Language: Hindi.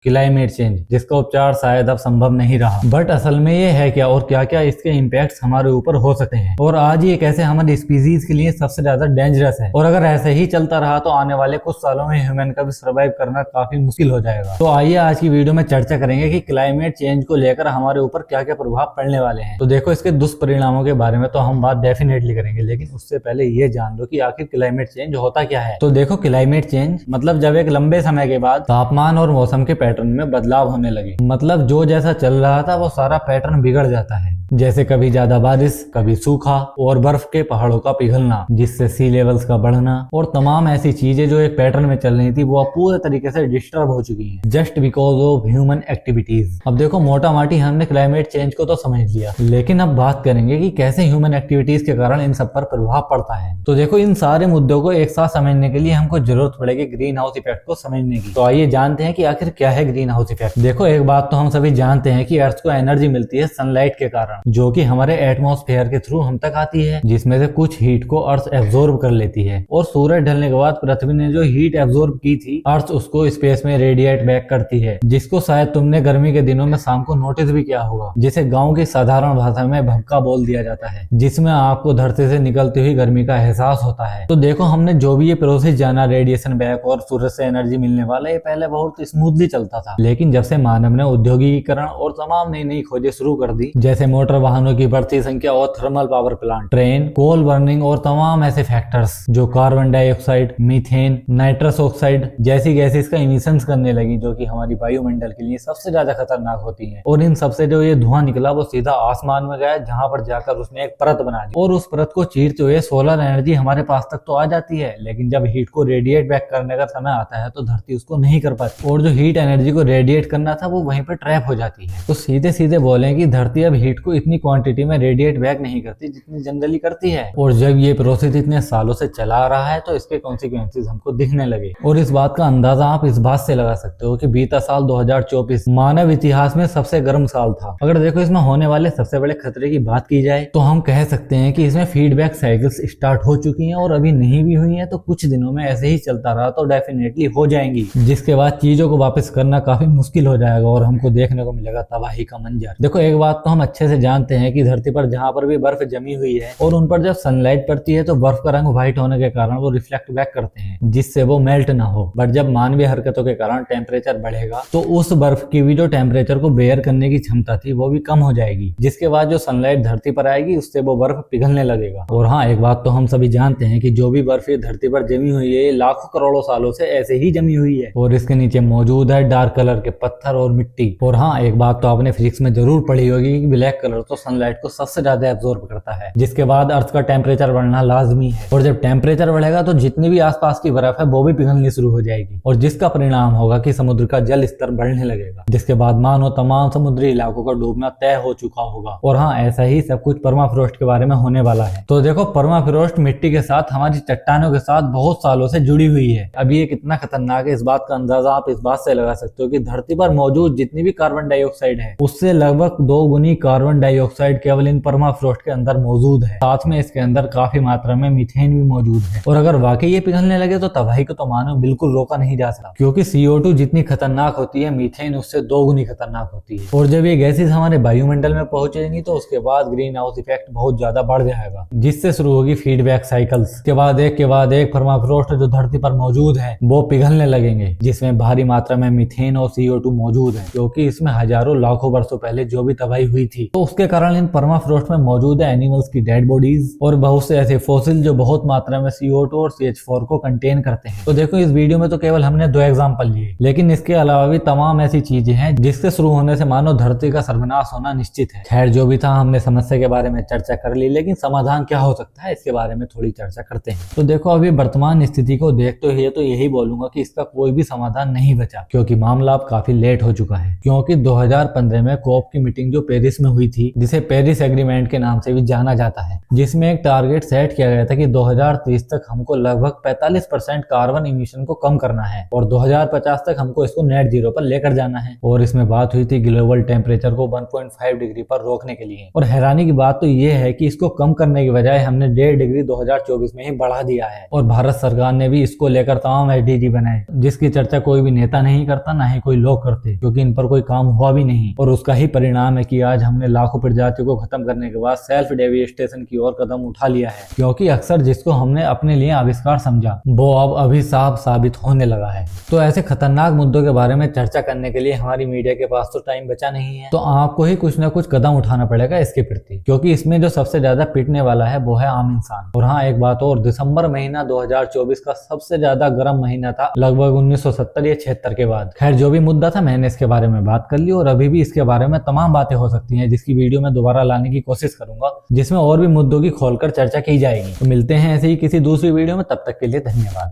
क्लाइमेट चेंज, जिसका उपचार शायद अब संभव नहीं रहा। बट असल में ये है क्या और क्या क्या इसके इम्पैक्ट्स हमारे ऊपर हो सकते हैं, और आज ये कैसे हमारी स्पीसीज के लिए सबसे ज्यादा डेंजरस है, और अगर ऐसे ही चलता रहा तो आने वाले कुछ सालों में ह्यूमन का भी सर्वाइव करना काफी मुश्किल हो जाएगा। तो आइए आज की वीडियो में चर्चा करेंगे कि क्लाइमेट चेंज को लेकर हमारे ऊपर क्या क्या प्रभाव पड़ने वाले हैं। तो देखो, इसके दुष्परिणामों के बारे में तो हम बात डेफिनेटली करेंगे, लेकिन उससे पहले ये जान लो कि आखिर क्लाइमेट चेंज होता क्या है। तो देखो, क्लाइमेट चेंज मतलब जब एक लंबे समय के बाद तापमान और मौसम के पैटर्न में बदलाव होने लगे, मतलब जो जैसा चल रहा था वो सारा पैटर्न बिगड़ जाता है। जैसे कभी ज्यादा बारिश, कभी सूखा, और बर्फ के पहाड़ों का पिघलना जिससे सी लेवल्स का बढ़ना, और तमाम ऐसी चीजें जो एक पैटर्न में चल रही थी वो अब पूरे तरीके से डिस्टर्ब हो चुकी हैं, just because of human activities. अब देखो, मोटा माटी हमने क्लाइमेट चेंज को तो समझ लिया, लेकिन अब बात करेंगे कि कैसे ह्यूमन एक्टिविटीज के कारण इन सब पर प्रभाव पड़ता है। तो देखो, इन सारे मुद्दों को एक साथ समझने के लिए हमको जरूरत पड़ेगी ग्रीन हाउस इफेक्ट को समझने की। तो आइए जानते हैं कि आखिर क्या है ग्रीन हाउस इफेक्ट। देखो, एक बात तो हम सभी जानते हैं कि अर्थ को एनर्जी मिलती है सनलाइट के कारण, जो कि हमारे एटमॉस्फेयर के थ्रू हम तक आती है, जिसमें से कुछ हीट को अर्थ एब्जॉर्ब कर लेती है, और सूरज ढलने के बाद पृथ्वी ने जो हीट एब्जॉर्ब की थी, अर्थ उसको स्पेस में रेडिएट बैक करती है, जिसको शायद तुमने गर्मी के दिनों में शाम को नोटिस भी किया होगा, जिसे गाँव की साधारण भाषा में भभका बोल दिया जाता है, जिसमें आपको धरती से निकलती हुई गर्मी का एहसास होता है। तो देखो, हमने जो भी ये प्रोसेस जाना रेडिएशन बैक और सूरज से एनर्जी मिलने वाला, ये पहले बहुत स्मूथली चलता था, लेकिन जब से मानव ने औद्योगिकीकरण और तमाम नई नई खोजें शुरू कर दी, जैसे मोटर वाहनों की बढ़ती संख्या और थर्मल पावर प्लांट, ट्रेन, कोल बर्निंग और तमाम ऐसे फैक्टर्स जो carbon dioxide, methane, nitrous oxide जैसी गैसेस का इमिशंस करने लगी, जो कि हमारी वायुमंडल के लिए सबसे ज्यादा खतरनाक होती है। और इन सबसे जो ये धुआं निकला वो सीधा आसमान में गया, जहां पर जाकर उसने एक परत बना दी, और उस परत को चीरते हुए सोलर एनर्जी हमारे पास तक तो आ जाती है, लेकिन जब हीट को रेडिएट बैक करने का समय आता है तो धरती उसको नहीं कर पाती, और जो हीट एनर्जी को रेडिएट करना था वो वहीं पर ट्रैप हो जाती है। तो सीधे सीधे बोलें कि धरती अब हीट को इतनी क्वांटिटी में रेडिएट बैक नहीं करती जितनी जनरली करती है, और जब ये प्रोसेस इतने सालों से चला रहा है तो इसके कॉन्सिक्वेंसेस हमको दिखने लगे। और इस बात का अंदाजा आप इस बात से लगा सकते हो कि बीता साल 2024 मानव इतिहास में सबसे गर्म साल था। अगर देखो, इसमें होने वाले सबसे बड़े खतरे की बात की जाए तो हम कह सकते हैं कि इसमें फीडबैक साइकिल्स स्टार्ट हो चुकी हैं, और अभी नहीं भी हुई हैं, तो कुछ दिनों में ऐसे ही चलता रहा तो डेफिनेटली हो जाएंगी, जिसके बाद चीजों को वापस करना काफी मुश्किल हो जाएगा और हमको देखने को मिलेगा तबाही का मंजर। देखो, एक बात तो हम अच्छे से जानते हैं कि धरती पर जहां पर भी बर्फ जमी हुई है और उन पर जब सनलाइट पड़ती है तो बर्फ का रंग व्हाइट होने के कारण वो रिफ्लेक्ट बैक करते हैं, जिससे वो मेल्ट ना हो। बट जब मानवीय हरकतों के कारण टेम्परेचर बढ़ेगा तो उस बर्फ की भी जो टेम्परेचर को बेयर करने की क्षमता थी वो भी कम हो जाएगी, जिसके बाद जो सनलाइट धरती पर आएगी उससे वो बर्फ पिघलने लगेगा। और हाँ, एक बात तो हम सभी जानते हैं कि जो भी बर्फ ये धरती पर जमी हुई है लाखों करोड़ों सालों से ऐसे ही जमी हुई है, और इसके नीचे मौजूद है डार्क कलर के पत्थर और मिट्टी। और हाँ, एक बात तो आपने फिजिक्स में जरूर पढ़ी होगी कि ब्लैक कलर तो सनलाइट को सबसे ज्यादा एब्जॉर्ब करता है, जिसके बाद अर्थ का टेम्परेचर बढ़ना लाजमी है, और जब टेम्परेचर बढ़ेगा तो जितनी भी आसपास की बर्फ है वो भी पिघलनी शुरू हो जाएगी, और जिसका परिणाम होगा कि समुद्र का जल स्तर बढ़ने लगेगा, जिसके बाद मानो तमाम समुद्री इलाकों का डूबना तय हो चुका होगा। और हाँ, ऐसा ही सब कुछ परमाफ्रोस्ट के बारे में होने वाला है। तो देखो, परमाफ्रोस्ट मिट्टी के साथ, हमारी चट्टानों के साथ बहुत सालों से जुड़ी हुई है। अब ये कितना खतरनाक है इस बात का अंदाजा आप इस बात से लगा सकते हो कि धरती पर मौजूद जितनी भी कार्बन डाइऑक्साइड है उससे लगभग 2 गुनी कार्बन डाइऑक्साइड केवल इन परमाफ्रोस्ट के अंदर मौजूद है। साथ में इसके अंदर काफी मात्रा में मीथेन भी मौजूद है, और अगर वाकई ये पिघलने लगे तो तबाही को तो मानो बिल्कुल रोका नहीं जा सकता, क्योंकि CO2 जितनी खतरनाक होती है, मीथेन उससे 2 गुनी खतरनाक होती है। और जब ये गैसेस हमारे वायुमंडल में पहुंचेंगी तो उसके बाद ग्रीन हाउस इफेक्ट बहुत ज्यादा बढ़ जाएगा, जिससे शुरू होगी फीडबैक साइकिल्स। के बाद एक परमाफ्रोस्ट जो धरती पर मौजूद है वो पिघलने लगेंगे, जिसमें भारी मात्रा में मीथेन और CO2 मौजूद है, क्योंकि इसमें हजारों लाखों वर्षों पहले जो भी तबाही हुई थी, तो उसके कारण इन परमाफ्रोस्ट में मौजूद है एनिमल्स की डेड बॉडीज और बहुत से ऐसे फॉसिल जो बहुत मात्रा में CO2 और CH4 को कंटेन करते हैं। तो देखो, इस वीडियो में तो केवल हमने 2 एग्जांपल लिए, लेकिन इसके अलावा भी तमाम ऐसी चीजें हैं जिसके शुरू होने से मानो धरती का सर्वनाश होना निश्चित है। खैर, जो भी था, हमने समस्या के बारे में चर्चा कर ली, लेकिन समाधान क्या हो सकता है इसके बारे में थोड़ी चर्चा करते हैं। तो देखो, अभी वर्तमान स्थिति को देखते हुए तो यही बोलूंगा कि इसका कोई भी समाधान नहीं बचा, क्योंकि मामला अब काफी लेट हो चुका है। क्योंकि 2015 में कोप की मीटिंग जो पेरिस में हुई थी, जिसे पेरिस एग्रीमेंट के नाम से भी जाना जाता है, जिसमें एक टारगेट सेट किया गया था कि 2030 तक हमको लगभग 45% कार्बन इमिशन को कम करना है, और 2050 तक हमको इसको नेट जीरो पर लेकर जाना है। और इसमें बात हुई थी ग्लोबल टेम्परेचर को 1.5 डिग्री पर रोकने के लिए। और हैरानी की बात तो ये है कि इसको कम करने की बजाय हमने 1.5 डिग्री 2024 में ही बढ़ा दिया है, और भारत सरकार ने भी इसको लेकर तमाम SDG बनाए, जिसकी चर्चा कोई भी नेता नहीं करता पाता, ना ही कोई लोग करते, क्योंकि इन पर कोई काम हुआ भी नहीं। और उसका ही परिणाम है कि आज हमने लाखों प्रजातियों को खत्म करने के बाद सेल्फ डेविस्टेशन की ओर कदम उठा लिया है, क्योंकि अक्सर जिसको हमने अपने लिए आविष्कार समझा वो अब अभिशाप साबित होने लगा है। तो ऐसे खतरनाक मुद्दों के बारे में चर्चा करने के लिए हमारी मीडिया के पास तो टाइम बचा नहीं है, तो आपको ही कुछ ना कुछ कदम उठाना पड़ेगा इसके प्रति, क्योंकि इसमें जो सबसे ज्यादा पिटने वाला है वो है आम इंसान। और हाँ, एक बात और, दिसंबर महीना 2024 का सबसे ज्यादा गर्म महीना था लगभग 1970 या 76 के बाद। खैर, जो भी मुद्दा था मैंने इसके बारे में बात कर ली, और अभी भी इसके बारे में तमाम बातें हो सकती हैं, जिसकी वीडियो मैं दोबारा लाने की कोशिश करूंगा, जिसमें और भी मुद्दों की खोलकर चर्चा की जाएगी। तो मिलते हैं ऐसे ही किसी दूसरी वीडियो में, तब तक के लिए धन्यवाद।